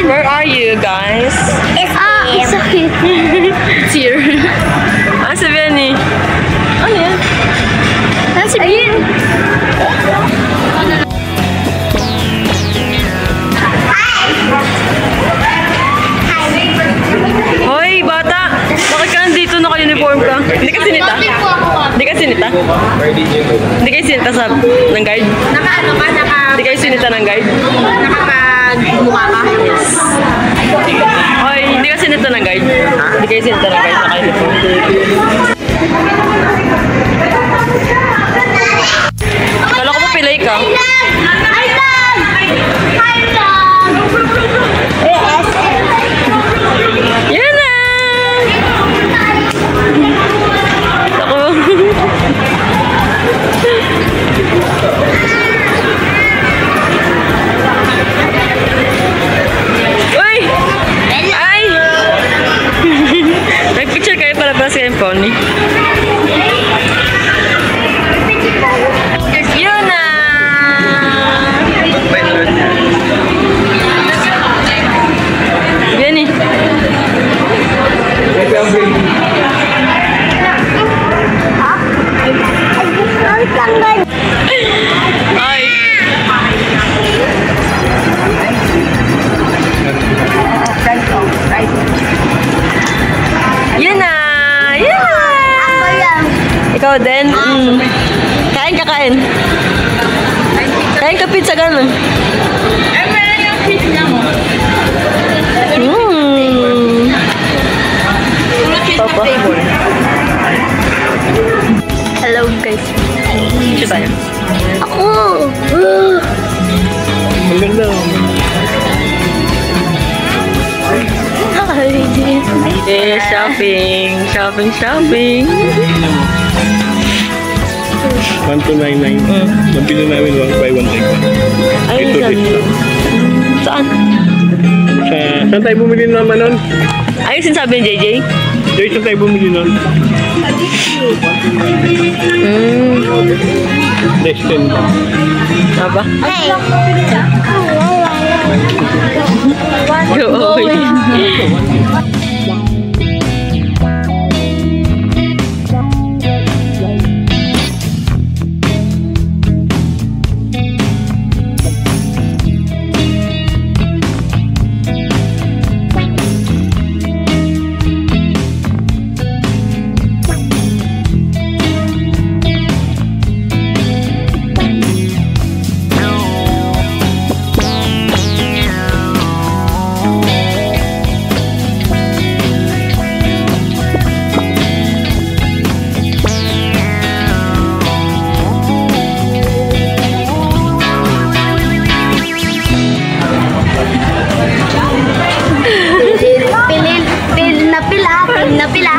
Where are you guys? It's okay. It's here. Ah, si Benny. Ano yan? Ah, si Ben. Hoy, bata! Bakit ka nandito naka-uniform ka? Hindi ka sinita? Hindi ka sinita? Hindi kayo sinita ng guard? Naka-ano ka? Hindi kayo sinita ng guard? Nakapag-mukha ka? Hoy, hindi ka sinita ng guard? Hindi kayo sinita ng guard naka-uniform? Kala ko pa pilay ka. Yan na! Ako. Uy! Ay! Nag-picture kayo para sa kayong pony. Yun na! Yan eh. Ay! Yun na! Yun na! Ikaw din? Kain ka, kain. Kain ka pizza gano'n. Ay, meron yung pizza mo. Papa. Hello guys. Siya tayo. Ako! Maganda. Eh, shopping. Shopping, shopping. 1299. Nabili namin 1 by 1 take 1. Ay, Ito dito. saan? Saan tayo bumili naman nun? Ayun sinasabi ni JJ? Joy, saan tayo bumili nun? Destin. Aba? Hey! Go away. Napila.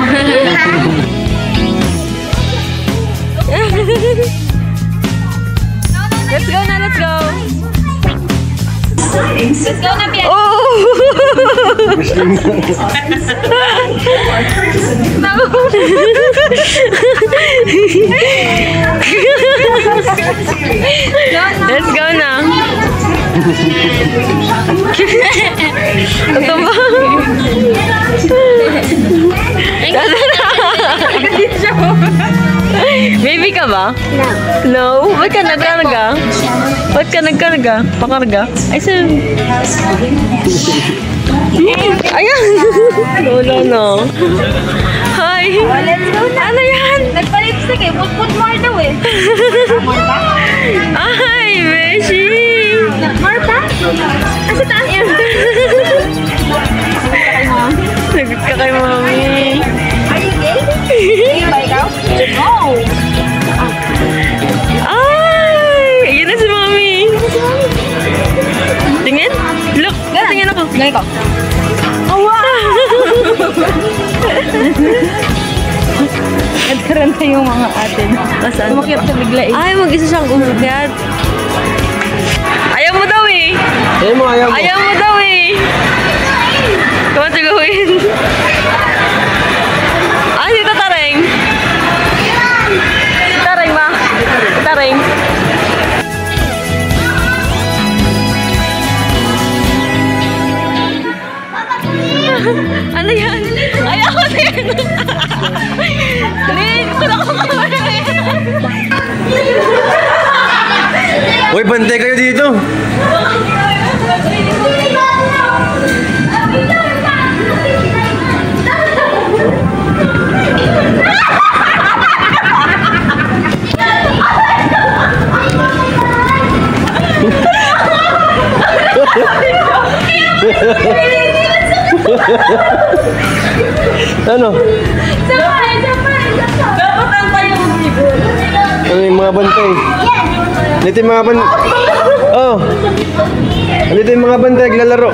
Let's go na, let's go. Let's go na, Bian. Oh! Let's go na. Ito ba? Baby ka ba? No. No? Ba't ka nagkarga? Ba't ka nagkarga? Pakarga? Ay, sir. Ayan. Wala na. Hi. Let's go na. Ano yan? Nagpa-lipstick eh. Put more daw eh. Ay, Beshi. More pa? Asa taas yun? Sagot ka kay mami. Are you gay? Gay ba ikaw? No. Ay! Ayan na si mami. Tingin? Look. Tingin ako. Ganyan ko. Oh, wow! Nagkaroon na yung mga atin. Asan? Umakyat ka bigla eh. Ay, mag-isa siyang umakyat. Ayaw mo, ayaw mo. Ayaw mo daw eh. Kung ano gawin? Ah, si Tatareng. Tatareng ba? Tatareng. Ano yan? Ayaw ko na yan. Hindi, wala ko kamay. Uy, bantay kayo dito. Ano? Dapat ang tayo mag-ibon. Ano yung mga bantay? Dito yung mga bantay. Oh. Dito yung mga bantay naglalaro.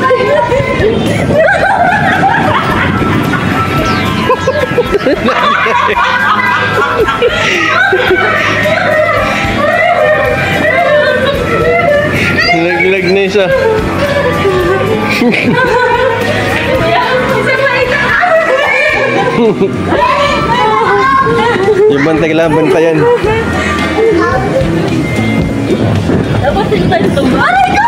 Naglag na isa. Yung bantay lang, bantayan. Dapat sila tayo tumba. Aray ko!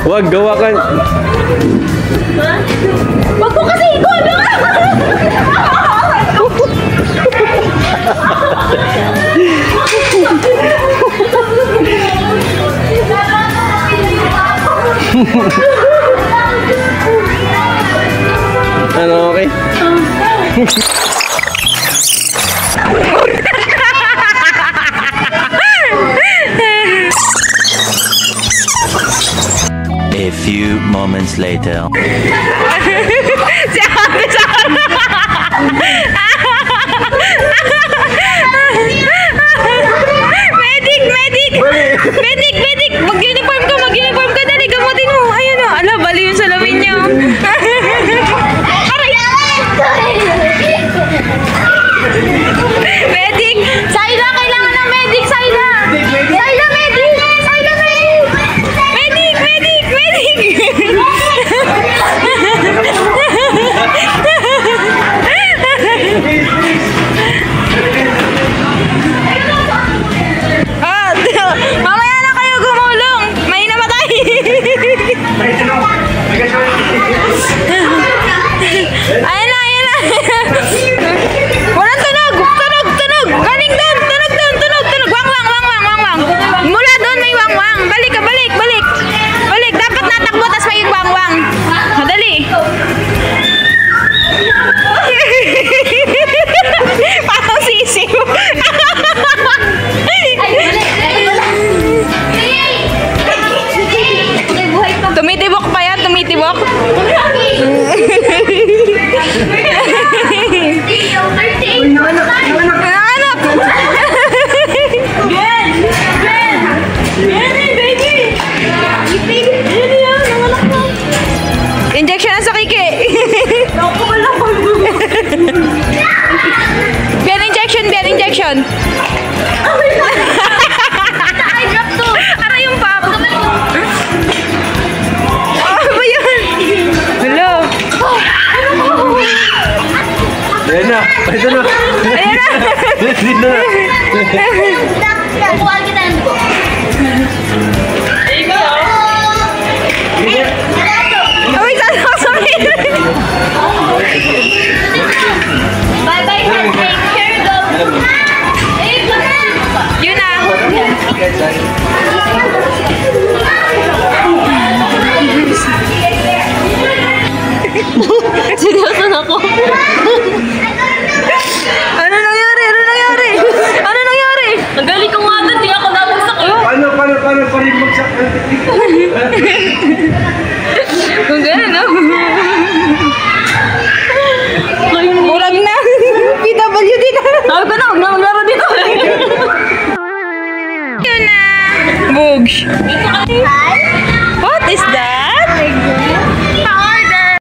Wag, gawa ka. Wag mo kasi ikaw na! Ano, okay? A few moments later. Si ate sa Medic! Medic! Medic! Medic! Mag-uniform ka! Mag-uniform ka! Dali, gamutin mo! Ayun o! Ala, bali yung salamin niyo! Aray! Medic! Sayla! Kailangan ng medic! Sayla! Sayla! Medic! Sayla! Medic! Medic! Medic! Medic! Ah, mamaya na kayo gumulong. May namatay. Ayan na, ayan na. Walang tunog. Tunog, tunog. Galing doon. Tunog doon, tunog, tunog. Wang, wang, wang, wang, wang, wang. Mula doon may wang, wang. Balik ka, balik, balik. Balik. Dapat natakbo, tas may wang, wang. Madali. Parang sisiw. Tumitibok pa yan, tumitibok. Anak! Ben! Ben! Ben, baby! Injection na sa kiki. Ben injection, Ben injection. I drop to. Aray yung papa. Ano ba yun? Hello. Ayan na. Ito na. Ayan na. Dito na.